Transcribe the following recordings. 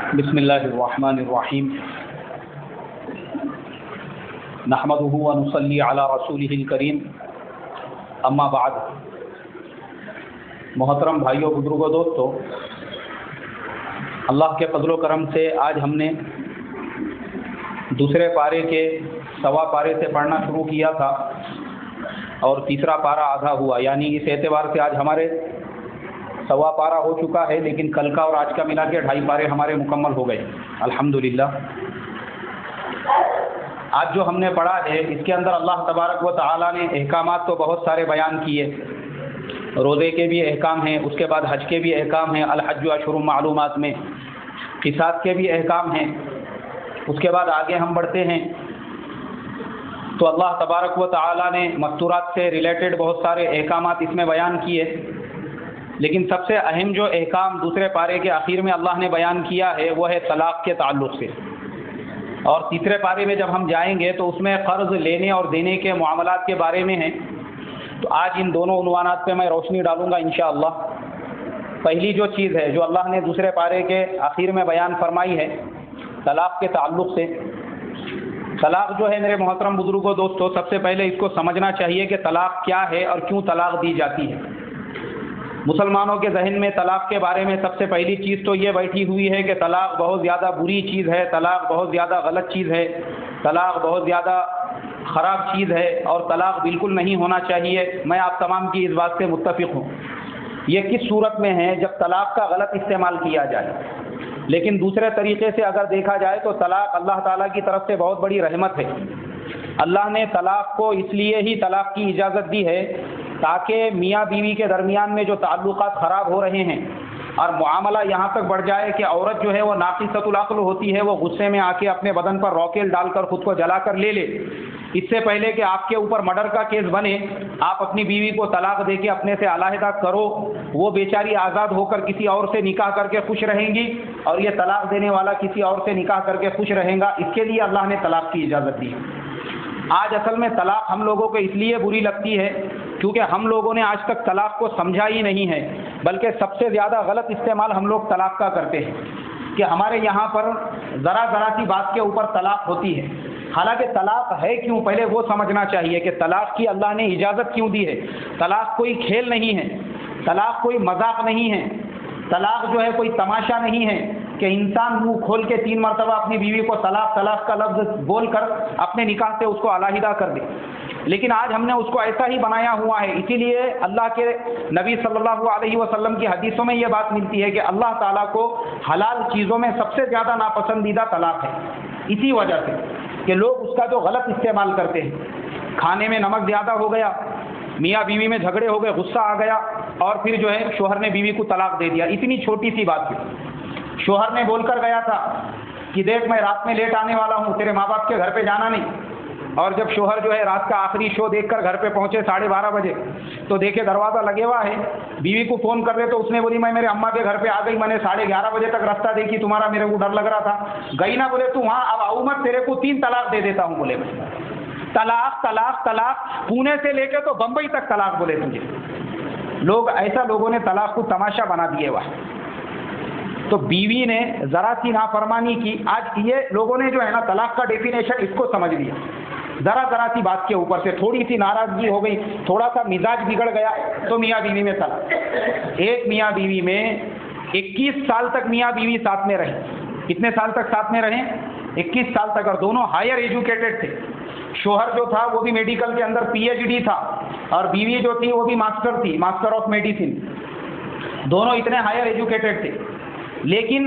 بسم اللہ الرحمن الرحیم نحمده ونصلی علی رسولہ الکریم اما بعد۔ محترم بھائیوں، بزرگوں، دوستو، اللہ کے فضل و کرم سے آج ہم نے دوسرے پارے کے سوا پارے سے پڑھنا شروع کیا تھا اور تیسرا پارہ آدھا ہوا، یعنی اس اعتبار سے آج ہمارے سوا پارہ ہو چکا ہے، لیکن کل کا اور آج کا ملا کے 2.5 پارے ہمارے مکمل ہو گئے الحمدللہ۔ آج جو ہم نے پڑھا ہے اس کے اندر اللہ تبارک و تعالیٰ نے احکامات تو بہت سارے بیان کیے، روزے کے بھی احکام ہیں، اس کے بعد حج کے بھی احکام ہیں، الحج اشہر معلومات میں قصاص کے بھی احکام ہیں۔ اس کے بعد آگے ہم بڑھتے ہیں تو اللہ تبارک و تعالیٰ نے مستورات سے ریلیٹڈ بہت سارے احکامات اس میں بیان کیے، لیکن سب سے اہم جو احکام دوسرے پارے کے آخر میں اللہ نے بیان کیا ہے وہ ہے طلاق کے تعلق سے، اور تیسرے پارے میں جب ہم جائیں گے تو اس میں قرض لینے اور دینے کے معاملات کے بارے میں ہیں۔ تو آج ان دونوں عنوانات پہ میں روشنی ڈالوں گا انشاءاللہ۔ پہلی جو چیز ہے جو اللہ نے دوسرے پارے کے آخر میں بیان فرمائی ہے طلاق کے تعلق سے۔ طلاق جو ہے میرے محترم بزرگوں، دوستو، سب سے پہلے اس کو سمجھنا چاہیے کہ طلاق کیا ہے اور کیوں طلاق دی جاتی ہے۔ مسلمانوں کے ذہن میں طلاق کے بارے میں سب سے پہلی چیز تو یہ بیٹھی ہوئی ہے کہ طلاق بہت زیادہ بری چیز ہے، طلاق بہت زیادہ غلط چیز ہے، طلاق بہت زیادہ خراب چیز ہے اور طلاق بالکل نہیں ہونا چاہیے۔ میں آپ تمام کی اس بات سے متفق ہوں۔ یہ کس صورت میں ہے؟ جب طلاق کا غلط استعمال کیا جائے۔ لیکن دوسرے طریقے سے اگر دیکھا جائے تو طلاق اللہ تعالیٰ کی طرف سے بہت بڑی رحمت ہے۔ اللہ نے طلاق کو اس لیے ہی طلاق کی اجازت دی ہے تاکہ میاں بیوی کے درمیان میں جو تعلقات خراب ہو رہے ہیں اور معاملہ یہاں تک بڑھ جائے کہ عورت جو ہے وہ ناقصۃ العقل ہوتی ہے، وہ غصے میں آ کے اپنے بدن پر راکیل ڈال کر خود کو جلا کر لے لے۔ اس سے پہلے کہ آپ کے اوپر مرڈر کا کیس بنے، آپ اپنی بیوی کو طلاق دے کے اپنے سے علیحدہ کرو، وہ بیچاری آزاد ہو کر کسی اور سے نکاح کر کے خوش رہیں گی اور یہ طلاق دینے والا کسی اور سے نکاح کر کے خوش رہیں گا۔ اس کے لیے اللہ نے طلاق کی اجازت دی۔ آج اصل میں طلاق ہم لوگوں کو اس لیے بری لگتی ہے کیونکہ ہم لوگوں نے آج تک طلاق کو سمجھا ہی نہیں ہے، بلکہ سب سے زیادہ غلط استعمال ہم لوگ طلاق کا کرتے ہیں کہ ہمارے یہاں پر ذرا سی بات کے اوپر طلاق ہوتی ہے۔ حالانکہ طلاق ہے کیوں، پہلے وہ سمجھنا چاہیے کہ طلاق کی اللہ نے اجازت کیوں دی ہے۔ طلاق کوئی کھیل نہیں ہے، طلاق کوئی مذاق نہیں ہے، طلاق جو ہے کوئی تماشا نہیں ہے کہ انسان منہ کھول کے 3 مرتبہ اپنی بیوی کو طلاق کا لفظ بول کر اپنے نکاح سے اس کو علیحدہ کر دے۔ لیکن آج ہم نے اس کو ایسا ہی بنایا ہوا ہے۔ اسی لیے اللہ کے نبی صلی اللہ علیہ وسلم کی حدیثوں میں یہ بات ملتی ہے کہ اللہ تعالیٰ کو حلال چیزوں میں سب سے زیادہ ناپسندیدہ طلاق ہے، اسی وجہ سے کہ لوگ اس کا جو غلط استعمال کرتے ہیں۔ کھانے میں نمک زیادہ ہو گیا، میاں بیوی میں جھگڑے ہو گئے، غصہ آ گیا اور پھر جو ہے شوہر نے بیوی کو طلاق دے دیا، اتنی چھوٹی سی بات پہ۔ شوہر نے بول کر گیا تھا کہ دیکھ میں رات میں لیٹ آنے والا ہوں، تیرے ماں باپ کے گھر پہ جانا نہیں۔ اور جب شوہر جو ہے رات کا آخری شو دیکھ کر گھر پہ پہنچے 12:30 بجے تو دیکھے دروازہ لگے ہوا ہے، بیوی کو فون کر رہے تو اس نے بولی میں میرے اماں کے گھر پہ آ گئی، میں نے 11:30 بجے تک راستہ دیکھی تمہارا، میرے کو ڈر لگ رہا تھا، گئی نہ؟ بولے تو وہاں اب آؤ مت، تیرے کو 3 طلاق دے دیتا ہوں۔ بولے میں طلاق طلاق طلاق، پونے سے لے کے تو بمبئی تک طلاق بولے تجھے۔ لوگ ایسا، لوگوں نے طلاق کو تماشا بنا دیے ہوا۔ تو بیوی نے ذرا سی نافرمانی کی، آج یہ لوگوں نے جو ہے نا طلاق کا ڈیفینیشن اس کو سمجھ لیا۔ ذرا سی بات کے اوپر سے تھوڑی سی ناراضگی ہو گئی، تھوڑا سا مزاج بگڑ گیا تو میاں بیوی میں طلاق۔ ایک میاں بیوی میں 21 سال تک میاں بیوی ساتھ میں رہے۔ کتنے سال تک ساتھ میں رہے؟ 21 سال تک، اور دونوں ہائر ایجوکیٹڈ تھے۔ شوہر جو تھا وہ بھی میڈیکل کے اندر PhD تھا اور بیوی جو تھی وہ بھی ماسٹر تھی، ماسٹر آف میڈیسن۔ دونوں اتنے ہائر ایجوکیٹڈ تھے۔ لیکن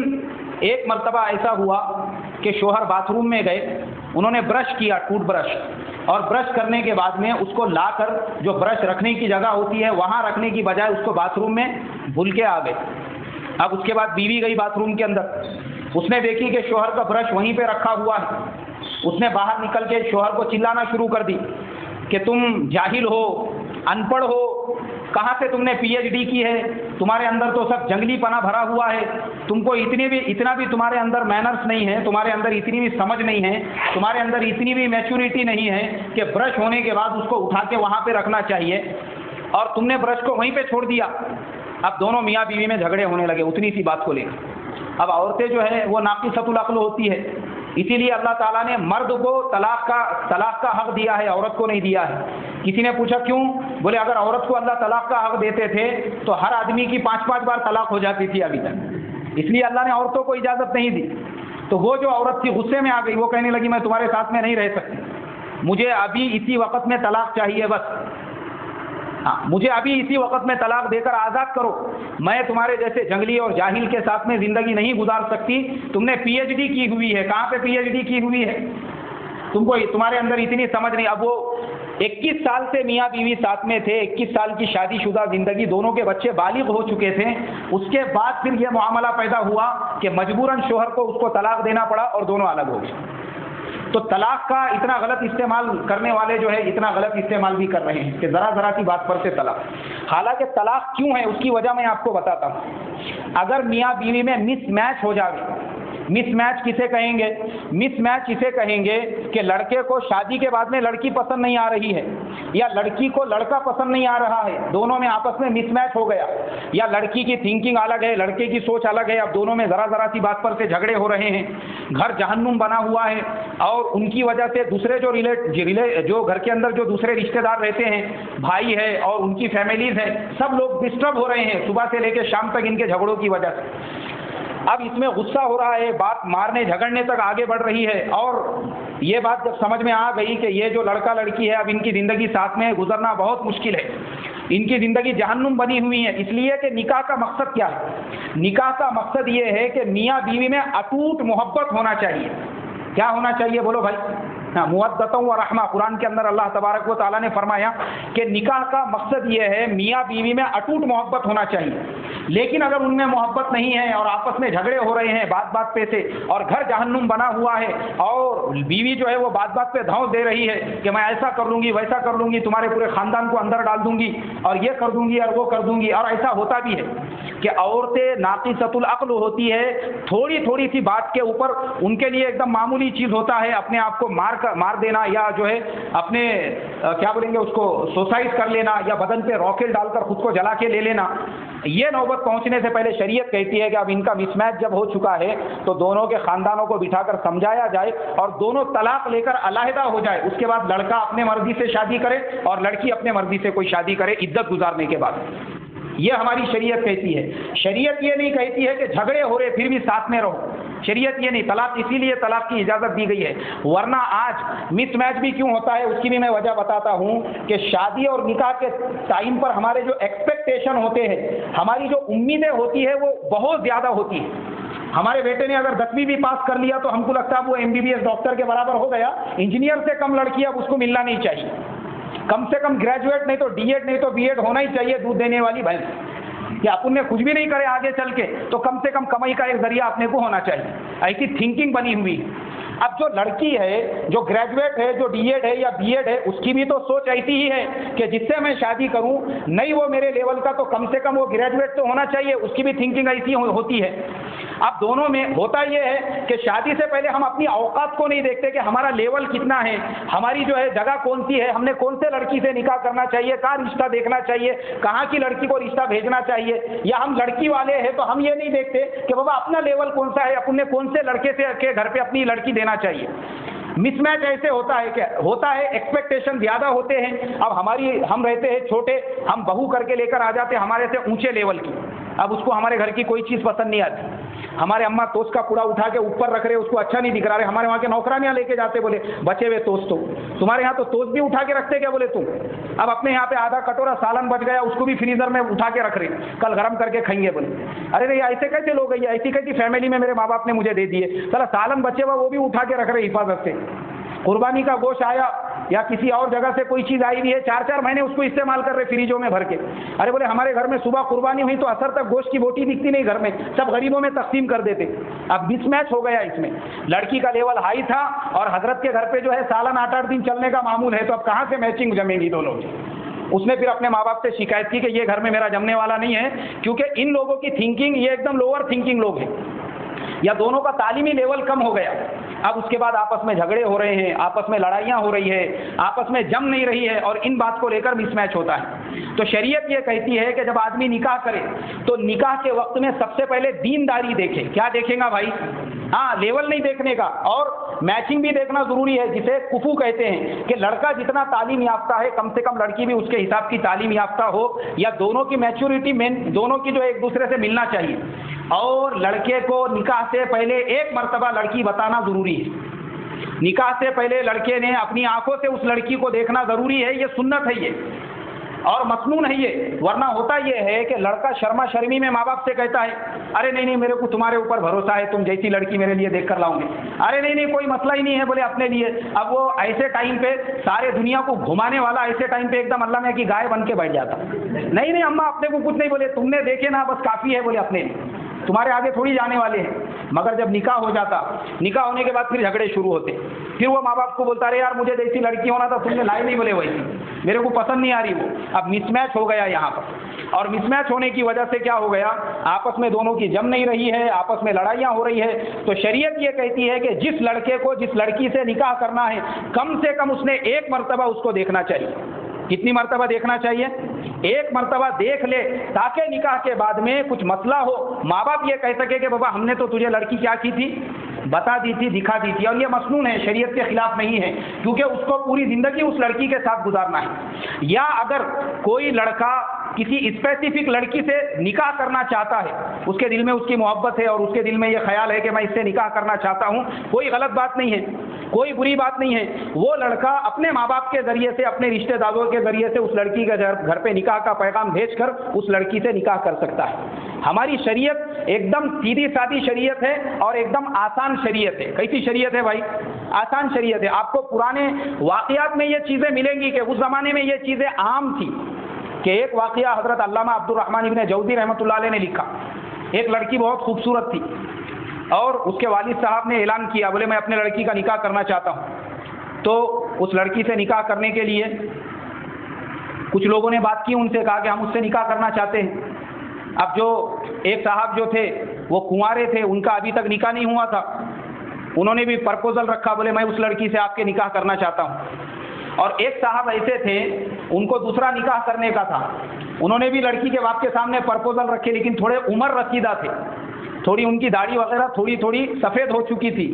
ایک مرتبہ ایسا ہوا کہ شوہر باتھ روم میں گئے، انہوں نے برش کیا، ٹوتھ برش، اور برش کرنے کے بعد میں اس کو لا کر جو برش رکھنے کی جگہ ہوتی ہے وہاں رکھنے کی بجائے اس کو باتھ روم میں بھول کے آ گئے۔ اب اس کے بعد بیوی گئی باتھ روم کے اندر، اس نے دیکھی کہ شوہر کا برش وہیں پہ رکھا ہوا ہے۔ اس نے باہر نکل کے شوہر کو چلانا شروع کر دی کہ تم جاہل ہو، ان پڑھ ہو، کہاں سے تم نے PhD کی ہے، تمہارے اندر تو سب جنگلی پنا بھرا ہوا ہے، تم کو اتنا بھی تمہارے اندر مینرز نہیں ہے، تمہارے اندر اتنی بھی سمجھ نہیں ہے، تمہارے اندر اتنی بھی میچورٹی نہیں ہے کہ برش ہونے کے بعد اس کو اٹھا کے وہاں پہ رکھنا چاہیے، اور تم نے برش کو وہیں پہ چھوڑ دیا۔ اب دونوں میاں بیوی میں جھگڑے ہونے لگے اتنی سی بات کو لے کر۔ اب عورتیں جو ہے وہ ناقصۃ العقل ہوتی ہے، اسی لیے اللہ تعالیٰ نے مرد کو طلاق کا حق دیا ہے، عورت کو نہیں دیا ہے۔ کسی نے پوچھا کیوں؟ بولے اگر عورت کو اللہ طلاق کا حق دیتے تھے تو ہر آدمی کی 5 بار طلاق ہو جاتی تھی ابھی تک، اس لیے اللہ نے عورتوں کو اجازت نہیں دی۔ تو وہ جو عورت تھی غصے میں آ گئی، وہ کہنے لگی میں تمہارے ساتھ میں نہیں رہ سکتی، مجھے ابھی اسی وقت میں طلاق چاہیے، بس مجھے ابھی اسی وقت میں طلاق دے کر آزاد کرو، میں تمہارے جیسے جنگلی اور جاہل کے ساتھ میں زندگی نہیں گزار سکتی۔ تم نے پی ایچ ڈی کی ہوئی ہے، کہاں پہ پی ایچ ڈی کی ہوئی ہے؟ تمہارے اندر اتنی سمجھ نہیں۔ اب وہ 21 سال سے میاں بیوی ساتھ میں تھے، 21 سال کی شادی شدہ زندگی، دونوں کے بچے بالغ ہو چکے تھے، اس کے بعد پھر یہ معاملہ پیدا ہوا کہ مجبوراً شوہر کو اس کو طلاق دینا پڑا اور دونوں الگ ہو گئے۔ تو طلاق کا اتنا غلط استعمال کرنے والے جو ہے اتنا غلط استعمال بھی کر رہے ہیں کہ ذرا سی بات پر سے طلاق۔ حالانکہ طلاق کیوں ہے اس کی وجہ میں آپ کو بتاتا ہوں۔ اگر میاں بیوی میں مس میچ ہو جائے، مس میچ کسے کہیں گے؟ مس میچ اسے کہیں گے کہ لڑکے کو شادی کے بعد میں لڑکی پسند نہیں آ رہی ہے، یا لڑکی کو لڑکا پسند نہیں آ رہا ہے، دونوں میں آپس میں مس میچ ہو گیا، یا لڑکی کی تھنکنگ الگ ہے، لڑکے کی سوچ الگ ہے، اب دونوں میں ذرا سی بات پر سے جھگڑے ہو رہے ہیں، گھر جہنم بنا ہوا ہے، اور ان کی وجہ سے دوسرے جو گھر کے اندر جو دوسرے رشتہ دار رہتے ہیں، بھائی ہے اور ان کی فیملیز ہے، سب لوگ ڈسٹرب ہو رہے ہیں صبح سے لے کے شام تک ان کے جھگڑوں کی وجہ سے۔ اب اس میں غصہ ہو رہا ہے، بات مارنے جھگڑنے تک آگے بڑھ رہی ہے، اور یہ بات جب سمجھ میں آ گئی کہ یہ جو لڑکا لڑکی ہے اب ان کی زندگی ساتھ میں گزرنا بہت مشکل ہے، ان کی زندگی جہنم بنی ہوئی ہے، اس لیے کہ نکاح کا مقصد کیا ہے؟ نکاح کا مقصد یہ ہے کہ میاں بیوی میں اٹوٹ محبت ہونا چاہیے۔ کیا ہونا چاہیے بولو بھائی؟ مودۃ و رحمہ، قرآن کے اندر اللہ تبارک و تعالیٰ نے فرمایا کہ نکاح کا مقصد یہ ہے میاں بیوی میں اٹوٹ محبت ہونا چاہیے۔ لیکن اگر ان میں محبت نہیں ہے اور آپس میں جھگڑے ہو رہے ہیں بات پہ سے، اور گھر جہنم بنا ہوا ہے، اور بیوی جو ہے وہ بات پہ دھونس دے رہی ہے کہ میں ایسا کر لوں گی ویسا کر لوں گی، تمہارے پورے خاندان کو اندر ڈال دوں گی، اور یہ کر دوں گی اور وہ کر دوں گی، اور ایسا ہوتا بھی ہے کہ عورتیں ناقصۃ العقل ہوتی ہے، تھوڑی سی بات کے اوپر ان کے لیے ایک دم معمولی چیز ہوتا ہے اپنے آپ کو مار دینا، یا جو ہے اپنے کیا بولیں گے اس کو سوسائڈ کر لینا، یا بدن پہ راکٹ ڈال کر خود کو جلا کے لے لینا۔ یہ نوبت پہنچنے سے پہلے شریعت کہتی ہے کہ اب ان کا مس میچ جب ہو چکا ہے تو دونوں کے خاندانوں کو بٹھا کر سمجھایا جائے اور دونوں طلاق لے کر علیحدہ ہو جائے، اس کے بعد لڑکا اپنے مرضی سے شادی کرے اور لڑکی اپنے مرضی سے کوئی شادی کرے عدت گزارنے کے بعد۔ یہ ہماری شریعت کہتی ہے۔ شریعت یہ نہیں کہتی ہے کہ جھگڑے ہو رہے پھر بھی ساتھ میں رہو، شریعت یہ نہیں۔ طلاق اسی لیے طلاق کی اجازت دی گئی ہے، ورنہ آج مس میچ بھی کیوں ہوتا ہے اس کی بھی میں وجہ بتاتا ہوں کہ شادی اور نکاح کے ٹائم پر ہمارے جو ایکسپیکٹیشن ہوتے ہیں، ہماری جو امیدیں ہوتی ہے وہ بہت زیادہ ہوتی ہے۔ ہمارے بیٹے نے اگر 10ویں بھی پاس کر لیا تو ہم کو لگتا ہے وہ MBBS ڈاکٹر کے برابر ہو گیا، انجینئر سے کم لڑکی اب اس کو ملنا نہیں چاہیے، کم سے کم گریجویٹ نہیں تو D.Ed نہیں تو B.Ed ہونا ہی چاہیے، دودھ دینے والی بھینس۔ کہ اپن نے کچھ بھی نہیں کرے آگے چل کے تو کم سے کم کمائی کا ایک ذریعہ اپنے کو ہونا چاہیے، ایسی تھنکنگ بنی ہوئی۔ اب جو لڑکی ہے جو گریجویٹ ہے جو D.Ed ہے یا B.Ed ہے اس کی بھی تو سوچ ایسی ہی ہے کہ جس سے میں شادی کروں نہیں وہ میرے لیول کا تو کم سے کم وہ گریجویٹ تو ہونا چاہیے، اس کی بھی تھنکنگ ایسی ہوتی ہے۔ اب دونوں میں ہوتا یہ ہے کہ شادی سے پہلے ہم اپنی اوقات کو نہیں دیکھتے کہ ہمارا لیول کتنا ہے، ہماری جو ہے جگہ کون سی ہے، ہم نے کون سے لڑکی سے نکاح کرنا چاہیے، کہاں رشتہ دیکھنا چاہیے، کہاں کی لڑکی کو رشتہ بھیجنا چاہیے، یا ہم لڑکی والے ہیں تو ہم یہ نہیں دیکھتے کہ بابا اپنا لیول کون سا ہے، اپن نے کون سے لڑکے سے کے گھر پہ اپنی لڑکی دینا چاہیے۔ مس میچ ایسے ہوتا ہے کہ ہوتا ہے ایکسپیکٹیشن زیادہ ہوتے ہیں۔ اب ہم رہتے ہیں چھوٹے، ہم بہو کر کے لے کر آ جاتے ہمارے سے اونچے لیول کی، اب اس کو ہمارے گھر کی کوئی چیز پسند نہیں آتی، ہمارے اماں توس کا پوڑا اٹھا کے اوپر رکھ رہے اس کو اچھا نہیں دکھ رہا ہے، ہمارے وہاں کے نوکرانیاں لے کے جاتے بولے بچے ہوئے توس، تو تمہارے یہاں تو توس بھی اٹھا کے رکھتے کیا بولے تم، اب اپنے یہاں پہ آدھا کٹورا سالن بچ گیا اس کو بھی فریزر میں اٹھا کے رکھ رہے کل گرم کر کے کھائیں گے بولے، ارے نہیں ایسے کیسے لوگ ہیں، ایسی کیسی فیملی میں میرے ماں باپ نے مجھے دے دیے، چلا سالن بچے ہوا وہ بھی اٹھا کے رکھ رہے حفاظت سے، قربانی کا گوشت آیا یا کسی اور جگہ سے کوئی چیز آئی ہوئی ہے 4-4 مہینے اس کو استعمال کر رہے فریجوں میں بھر کے، ارے بولے ہمارے گھر میں صبح قربانی ہوئی تو اثر تک گوشت کی بوٹی دکھتی نہیں گھر میں، سب غریبوں میں تقسیم کر دیتے۔ اب مس میچ ہو گیا اس میں، لڑکی کا لیول ہائی تھا اور حضرت کے گھر پہ جو ہے سالن 8-8 دن چلنے کا معمول ہے، تو اب کہاں سے میچنگ جمے گی دونوں کی؟ اس نے پھر اپنے ماں باپ سے شکایت کی کہ یہ گھر میں میرا جمنے والا نہیں ہے، کیونکہ ان لوگوں کی تھنکنگ یہ ایک دم لوور تھنکنگ لوگ ہیں، یا دونوں کا تعلیمی لیول کم ہو گیا۔ اب اس کے بعد آپس میں جھگڑے ہو رہے ہیں، آپس میں لڑائیاں ہو رہی ہے، آپس میں جم نہیں رہی ہے، اور ان بات کو لے کر مس میچ ہوتا ہے۔ تو شریعت یہ کہتی ہے کہ جب آدمی نکاح کرے تو نکاح کے وقت میں سب سے پہلے دینداری دیکھے۔ کیا دیکھے گا بھائی؟ ہاں، لیول نہیں دیکھنے کا، اور میچنگ بھی دیکھنا ضروری ہے، جسے کفو کہتے ہیں کہ لڑکا جتنا تعلیم یافتہ ہے کم سے کم لڑکی بھی اس کے حساب کی تعلیم یافتہ ہو، یا دونوں کی میچورٹی دونوں کی جو ایک دوسرے سے ملنا چاہیے۔ اور لڑکے کو نکاح سے پہلے ایک مرتبہ لڑکی بتانا ضروری ہے۔ نکاح سے پہلے لڑکے نے اپنی آنکھوں سے اس لڑکی کو دیکھنا ضروری ہے، یہ سنت ہے یہ، اور مسنون ہے یہ۔ ورنہ ہوتا یہ ہے کہ لڑکا شرما شرمی میں ماں باپ سے کہتا ہے ارے نہیں میرے کو تمہارے اوپر بھروسہ ہے، تم جیسی لڑکی میرے لیے دیکھ کر لاؤں گے، ارے نہیں کوئی مسئلہ ہی نہیں ہے بولے اپنے لیے۔ اب وہ ایسے ٹائم پہ سارے دنیا کو گھمانے والا ایسے ٹائم پہ ایک دم اللہ میں کی گائے بن کے بیٹھ جاتا، نہیں اماں اپنے کو کچھ نہیں، بولے تم نے دیکھے نا بس کافی ہے، بولے اپنے لیے تمہارے آگے تھوڑی جانے والے ہیں۔ مگر جب نکاح ہو جاتا، نکاح ہونے کے بعد پھر جھگڑے شروع ہوتے، پھر وہ ماں باپ کو بولتا ارے یار مجھے جیسی لڑکی ہونا تھا تم نے لائی نہیں، بولے ویسی میرے کو پسند نہیں آ رہی وہ۔ اب مس میچ ہو گیا یہاں پر، اور مس میچ ہونے کی وجہ سے کیا ہو گیا، آپس میں دونوں کی جم نہیں رہی ہے، آپس میں لڑائیاں ہو رہی ہے۔ تو شریعت یہ کہتی ہے کہ جس لڑکے کو جس لڑکی سے نکاح کرنا ہے کم سے کم اس نے ایک مرتبہ اس کو دیکھنا چاہیے۔ کتنی مرتبہ دیکھنا چاہیے؟ ایک مرتبہ دیکھ لے، تاکہ نکاح کے بعد میں کچھ مسئلہ ہو ماں باپ یہ کہہ سکے کہ بابا ہم نے تو تجھے لڑکی کیا کی تھی، بتا دی تھی، دکھا دی تھی۔ اور یہ مسنون ہے، شریعت کے خلاف نہیں ہے، کیونکہ اس کو پوری زندگی اس لڑکی کے ساتھ گزارنا ہے۔ یا اگر کوئی لڑکا کسی اسپیسیفک لڑکی سے نکاح کرنا چاہتا ہے، اس کے دل میں اس کی محبت ہے اور اس کے دل میں یہ خیال ہے کہ میں اس سے نکاح کرنا چاہتا ہوں، کوئی غلط بات نہیں ہے، کوئی بری بات نہیں ہے۔ وہ لڑکا اپنے ماں باپ کے ذریعے سے، اپنے رشتہ داروں کے ذریعے سے اس لڑکی کے گھر پہ نکاح کا پیغام بھیج کر اس لڑکی سے نکاح کر سکتا ہے۔ ہماری شریعت ایک دم سیدھی سادی شریعت ہے اور ایک دم آسان شریعت ہے۔ کیسی شریعت ہے بھائی؟ آسان شریعت ہے۔ آپ کو پرانے واقعات میں یہ چیزیں ملیں گی کہ اس زمانے میں یہ چیزیں عام تھی، کہ ایک واقعہ حضرت علامہ عبد الرحمن ابن جوزی رحمۃ اللہ علیہ نے لکھا۔ ایک لڑکی بہت خوبصورت تھی اور اس کے والد صاحب نے اعلان کیا، بولے میں اپنے لڑکی کا نکاح کرنا چاہتا ہوں۔ تو اس لڑکی سے نکاح کرنے کے لیے کچھ لوگوں نے بات کی، ان سے کہا کہ ہم اس سے نکاح کرنا چاہتے ہیں۔ اب جو ایک صاحب جو تھے وہ کنوارے تھے، ان کا ابھی تک نکاح نہیں ہوا تھا، انہوں نے بھی پرپوزل رکھا، بولے میں اس لڑکی سے آپ کے نکاح کرنا چاہتا ہوں۔ اور ایک صاحب ایسے تھے ان کو دوسرا نکاح کرنے کا تھا، انہوں نے بھی لڑکی کے باپ کے سامنے پرپوزل رکھے، لیکن تھوڑے عمر رسیدہ تھے، تھوڑی ان کی داڑھی وغیرہ تھوڑی سفید ہو چکی تھی،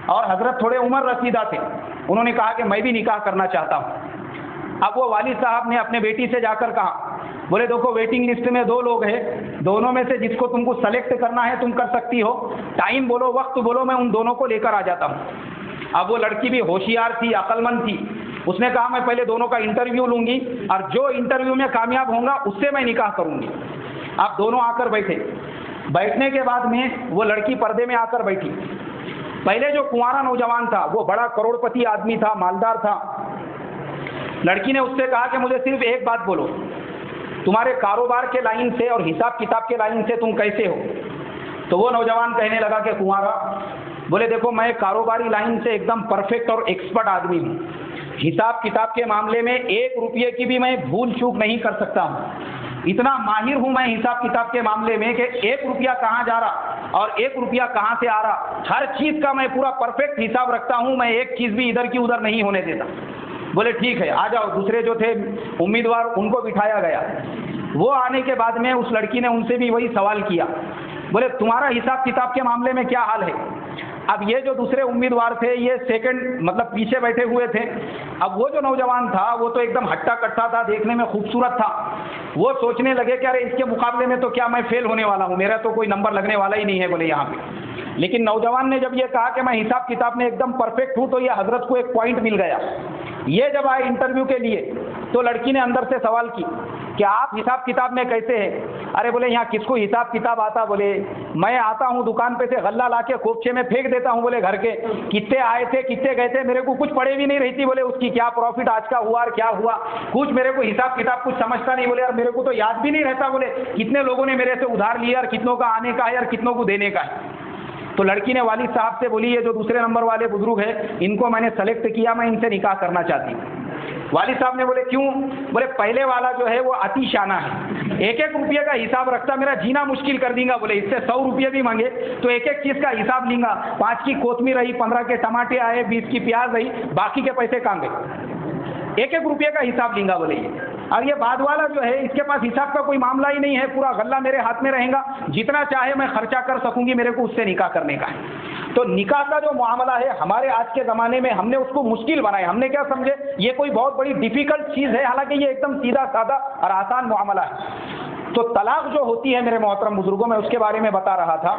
اور حضرت تھوڑے عمر رسیدہ تھے۔ انہوں نے کہا کہ میں بھی نکاح کرنا چاہتا ہوں۔ اب وہ والد صاحب نے اپنے بیٹی سے جا کر کہا، بولے دیکھو ویٹنگ لسٹ میں 2 لوگ ہیں، دونوں میں سے جس کو تم کو سلیکٹ کرنا ہے تم کر سکتی ہو، ٹائم بولو، وقت بولو، میں ان دونوں کو لے کر آ جاتا ہوں۔ اب وہ لڑکی بھی ہوشیار تھی، عقل مند تھی، اس نے کہا میں پہلے دونوں کا انٹرویو لوں گی اور جو انٹرویو میں کامیاب ہوں گا اس سے میں نکاح کروں گی۔ اب دونوں آ کر بیٹھے، بیٹھنے کے بعد میں وہ لڑکی پردے میں آ کر بیٹھی۔ پہلے جو کنوارا نوجوان تھا وہ بڑا کروڑ پتی آدمی تھا، مالدار تھا۔ لڑکی نے اس سے کہا کہ مجھے صرف ایک بات بولو، تمہارے کاروبار کے لائن سے اور حساب کتاب کے لائن سے تم کیسے ہو؟ تو وہ نوجوان کہنے لگا کہ کنوارا، بولے دیکھو میں کاروباری لائن سے ایک دم پرفیکٹ اور ایکسپرٹ آدمی ہوں، حساب کتاب کے معاملے میں 1 روپیے کی بھی میں بھول چوک نہیں کر سکتا ہوں، اتنا ماہر ہوں میں حساب کتاب کے معاملے میں کہ 1 روپیہ کہاں جا رہا اور 1 روپیہ کہاں سے آ رہا، ہر چیز کا میں پورا پرفیکٹ حساب رکھتا ہوں، میں ایک چیز بھی ادھر کی ادھر نہیں ہونے دیتا۔ بولے ٹھیک ہے آ جاؤ۔ دوسرے جو تھے امیدوار ان کو بٹھایا گیا، وہ آنے کے بعد میں اس لڑکی نے ان سے بھی وہی سوال کیا، بولے تمہارا حساب کتاب کے معاملے میں کیا حال ہے؟ اب یہ جو دوسرے امیدوار تھے یہ سیکنڈ مطلب پیچھے بیٹھے ہوئے تھے۔ اب وہ جو نوجوان تھا وہ تو ایک دم ہٹا کٹا تھا، دیکھنے میں خوبصورت تھا، وہ سوچنے لگے کہ ارے اس کے مقابلے میں تو کیا میں فیل ہونے والا ہوں، میرا تو کوئی نمبر لگنے والا ہی نہیں ہے بولے یہاں پہ۔ لیکن نوجوان نے جب یہ کہا کہ میں حساب کتاب میں ایک دم پرفیکٹ ہوں تو یہ حضرت کو ایک پوائنٹ مل گیا۔ یہ جب آئے انٹرویو کے لیے تو لڑکی نے اندر سے سوال کی کہ آپ حساب کتاب میں کیسے ہیں؟ ارے بولے یہاں کس کو حساب کتاب آتا؟ بولے میں آتا ہوں دکان پہ سے غلہ لا کے کوپچے میں پھینک دیتا ہوں، بولے گھر کے کتنے آئے تھے کتنے گئے تھے میرے کو کچھ پڑے بھی نہیں رہتی، بولے اس کی کیا پروفٹ آج کا ہوا اور کیا ہوا، کچھ میرے کو حساب کتاب کچھ سمجھتا نہیں، بولے اور میرے کو تو یاد بھی نہیں رہتا، بولے کتنے لوگوں نے میرے سے ادھار لیا اور کتنوں کا آنے کا ہے اور کتنوں کو دینے کا ہے۔ تو لڑکی نے والد صاحب سے بولی یہ جو دوسرے نمبر والے بزرگ ہیں ان کو میں نے سلیکٹ کیا، میں ان سے نکاح کرنا چاہتی ہوں۔ والد صاحب نے بولے کیوں؟ بولے پہلے والا جو ہے وہ اتی شانہ ہے، 1 روپیے کا حساب رکھتا، میرا جینا مشکل کر دیں گا، بولے اس سے 100 روپیے بھی مانگے تو ایک چیز کا حساب لیں گا، 5 کی کوتمیر رہی، 15 کے ٹماٹے آئے، 20 کی پیاز رہی، باقی کے پیسے کہاں گئے؟ 1 روپیے کا حساب لیں گا بولے یہ۔ اب یہ بعد والا جو ہے اس کے پاس حساب کا کوئی معاملہ ہی نہیں ہے، پورا غلہ میرے ہاتھ میں رہے گا، جتنا چاہے میں خرچہ کر سکوں گی، میرے کو اس سے نکاح کرنے کا ہے۔ تو نکاح کا جو معاملہ ہے ہمارے آج کے زمانے میں ہم نے اس کو مشکل بنایا، ہم نے کیا سمجھے یہ کوئی بہت بڑی ڈیفیکلٹ چیز ہے، حالانکہ یہ ایک دم سیدھا سادہ اور آسان معاملہ ہے۔ تو طلاق جو ہوتی ہے میرے محترم بزرگوں، میں اس کے بارے میں بتا رہا تھا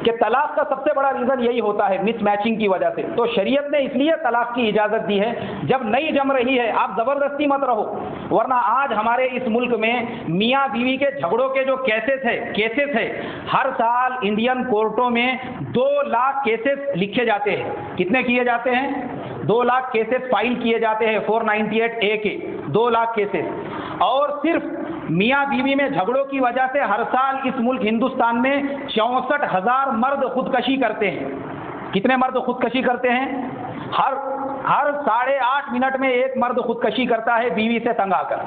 کہ طلاق کا سب سے بڑا ریزن یہی ہوتا ہے مس میچنگ کی وجہ سے۔ تو شریعت نے اس لیے طلاق کی اجازت دی ہے، جب نہیں جم رہی ہے آپ زبردستی مت رہو، ورنہ آج ہمارے اس ملک میں میاں بیوی کے جھگڑوں کے جو کیسز ہے ہر سال انڈین کورٹوں میں 2 لاکھ کیسز لکھے جاتے ہیں۔ کتنے کیے جاتے ہیں؟ 2 لاکھ کیسز فائل کیے جاتے ہیں 498A کے 2 لاکھ کیسز، اور صرف میاں بیوی میں جھگڑوں کی وجہ سے ہر سال اس ملک ہندوستان میں 64,000 مرد خودکشی کرتے ہیں۔ کتنے مرد خودکشی کرتے ہیں؟ ہر 8.5 منٹ میں ایک مرد خودکشی کرتا ہے بیوی سے تنگ آ کر،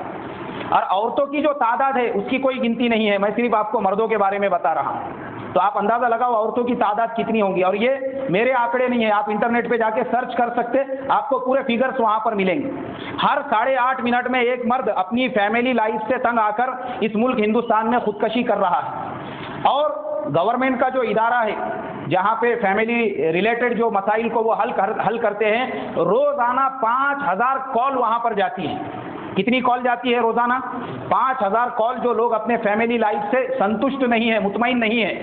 اور عورتوں کی جو تعداد ہے اس کی کوئی گنتی نہیں ہے، میں صرف آپ کو مردوں کے بارے میں بتا رہا ہوں۔ تو آپ اندازہ لگاؤ عورتوں کی تعداد کتنی ہوگی، اور یہ میرے آنکڑے نہیں ہیں، آپ انٹرنیٹ پہ جا کے سرچ کر سکتے، آپ کو پورے فیگرز وہاں پر ملیں گے۔ ہر 8.5 منٹ میں ایک مرد اپنی فیملی لائف سے تنگ آ کر اس ملک ہندوستان میں خودکشی کر رہا ہے، اور گورنمنٹ کا جو ادارہ ہے جہاں پہ فیملی ریلیٹڈ جو مسائل کو وہ حل کرتے ہیں، روزانہ 5,000 کال وہاں پر جاتی ہیں۔ کتنی کال جاتی ہے روزانہ؟ 5,000 کال، جو لوگ اپنے فیملی لائف سے سنتشٹ نہیں ہیں، مطمئن نہیں ہیں،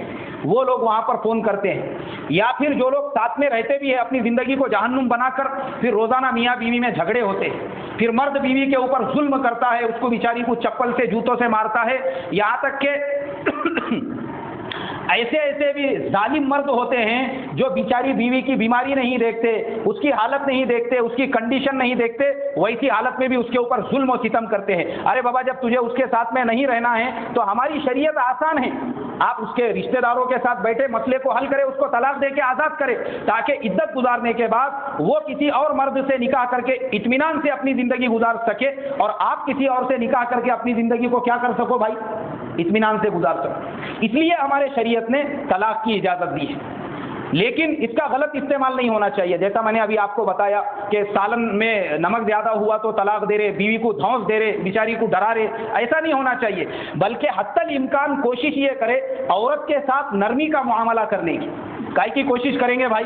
وہ لوگ وہاں پر فون کرتے ہیں۔ یا پھر جو لوگ ساتھ میں رہتے بھی ہیں، اپنی زندگی کو جہنم بنا کر پھر روزانہ میاں بیوی میں جھگڑے ہوتے ہیں، پھر مرد بیوی کے اوپر ظلم کرتا ہے، اس کو بیچاری کو چپل سے جوتوں سے مارتا ہے، یہاں تک کہ ایسے بھی ظالم مرد ہوتے ہیں جو بیچاری بیوی کی بیماری نہیں دیکھتے، اس کی حالت نہیں دیکھتے، اس کی کنڈیشن نہیں دیکھتے، ویسی حالت میں بھی اس کے اوپر ظلم و ستم کرتے ہیں۔ ارے بابا، جب تجھے اس کے ساتھ میں نہیں رہنا ہے تو ہماری شریعت آسان ہے، آپ اس کے رشتہ داروں کے ساتھ بیٹھے مسئلے کو حل کرے، اس کو طلاق دے کے آزاد کرے، تاکہ عدت گزارنے کے بعد وہ کسی اور مرد سے نکاح کر کے اطمینان سے اپنی زندگی گزار سکے، اور آپ کسی اور سے نکاح کر کے اپنی زندگی کو کیا کر سکو بھائی؟ اطمینان سے گزار سکو۔ اس لیے ہمارے شریعت نے طلاق کی اجازت دی ہے، لیکن اس کا غلط استعمال نہیں ہونا چاہیے۔ جیسا میں نے ابھی آپ کو بتایا کہ سالن میں نمک زیادہ ہوا تو طلاق دے رہے، بیوی کو دھونس دے رہے، بیچاری کو ڈرا رہے، ایسا نہیں ہونا چاہیے، بلکہ حتی الامکان کوشش یہ کرے عورت کے ساتھ نرمی کا معاملہ کرنے کی۔ کائی کی کوشش کریں گے بھائی؟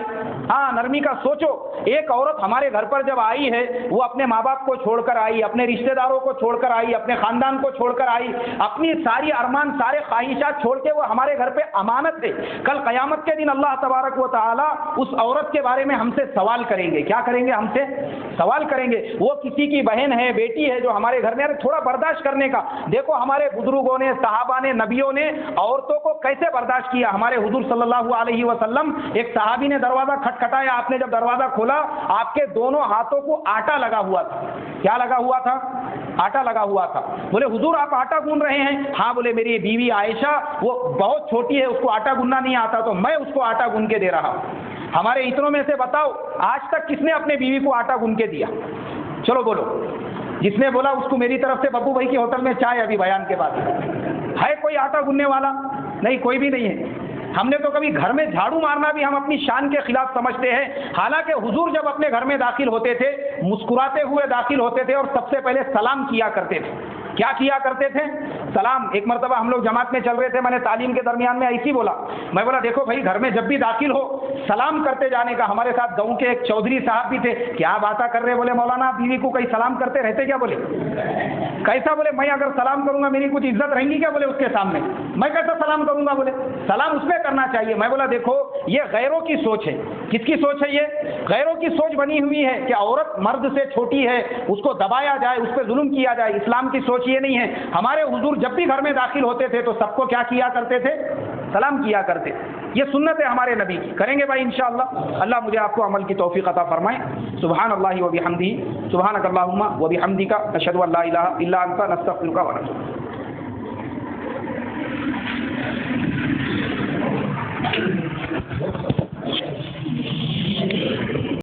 ہاں، نرمی کا۔ سوچو، ایک عورت ہمارے گھر پر جب آئی ہے، وہ اپنے ماں باپ کو چھوڑ کر آئی، اپنے رشتہ داروں کو چھوڑ کر آئی، اپنے خاندان کو چھوڑ کر آئی، اپنی ساری ارمان، سارے خواہشات چھوڑ کے وہ ہمارے گھر پہ امانت ہے۔ کل قیامت کے دن اللہ تبارک و تعالی اس عورت کے بارے میں ہم سے سوال کریں گے۔ کیا کریں گے؟ ہم سے سوال کریں گے۔ وہ کسی کی بہن ہے، بیٹی ہے جو ہمارے گھر میں، تھوڑا برداشت کرنے کا۔ دیکھو ہمارے بزرگوں نے، صحابہ نے، نبیوں نے عورتوں کو کیسے برداشت کیا۔ ہمارے حضور صلی اللہ علیہ وسلم، ایک صحابی نے دروازہ کھٹکھٹایا، آپ نے جب دروازہ کھولا آپ کے دونوں ہاتھوں کو آٹا لگا ہوا تھا۔ کیا لگا ہوا تھا؟ آٹا لگا ہوا تھا۔ بولے حضور آپ آٹا گون رہے ہیں؟ ہاں۔ بولے میری بیوی عائشہ وہ بہت چھوٹی ہے، اس کو آٹا گننا نہیں آتا، تو میں اس کو آٹا گن کے دے رہا ہوں۔ ہمارے اتنوں میں سے بتاؤ آج تک کس نے اپنے بیوی کو آٹا گن کے دیا؟ چلو بولو۔ جس نے بولا اس کو میری طرف سے ببو بھائی کی ہوٹل میں چائے ابھی بیان کے بعد۔ ہے کوئی آٹا گننے والا؟ نہیں، کوئی بھی نہیں ہے۔ ہم نے تو کبھی گھر میں جھاڑو مارنا بھی ہم اپنی شان کے خلاف سمجھتے ہیں، حالانکہ حضور جب اپنے گھر میں داخل ہوتے تھے مسکراتے ہوئے داخل ہوتے تھے، اور سب سے پہلے سلام کیا کرتے تھے۔ کیا کیا کرتے تھے؟ سلام۔ ایک مرتبہ ہم لوگ جماعت میں چل رہے تھے، میں نے تعلیم کے درمیان میں ایسی بولا، میں بولا دیکھو بھائی، گھر میں جب بھی داخل ہو سلام کرتے جانے کا۔ ہمارے ساتھ گاؤں کے ایک چودھری صاحب بھی تھے، کیا باتیں کر رہے؟ بولے مولانا بیوی کو کہیں سلام کرتے رہتے کیا؟ بولے کیسا؟ بولے میں اگر سلام کروں گا میری کچھ عزت رہیں گی کیا؟ بولے اس کے سامنے میں کیسا سلام کروں گا؟ بولے سلام اس پہ کرنا چاہیے۔ میں بولا دیکھو یہ غیروں کی سوچ ہے۔ کس کی سوچ ہے؟ یہ غیروں کی سوچ بنی ہوئی ہے کہ عورت مرد سے چھوٹی ہے، اس کو دبایا جائے، اس پہ ظلم کیا جائے۔ اسلام کی سوچ یہ نہیں ہے۔ ہمارے حضور جب بھی گھر میں داخل ہوتے تھے تو سب کو کیا کیا کرتے تھے؟ سلام کیا کرتے۔ یہ سنت ہے ہمارے نبی کی، کریں گے بھائی انشاءاللہ۔ اللہ مجھے آپ کو عمل کی توفیق عطا فرمائے۔ سبحان اللہ و بحمدہ، سبحانک اللہم و بحمدک، اشہد ان لا الہ الا انت، نستغفرک و نتوب الیک۔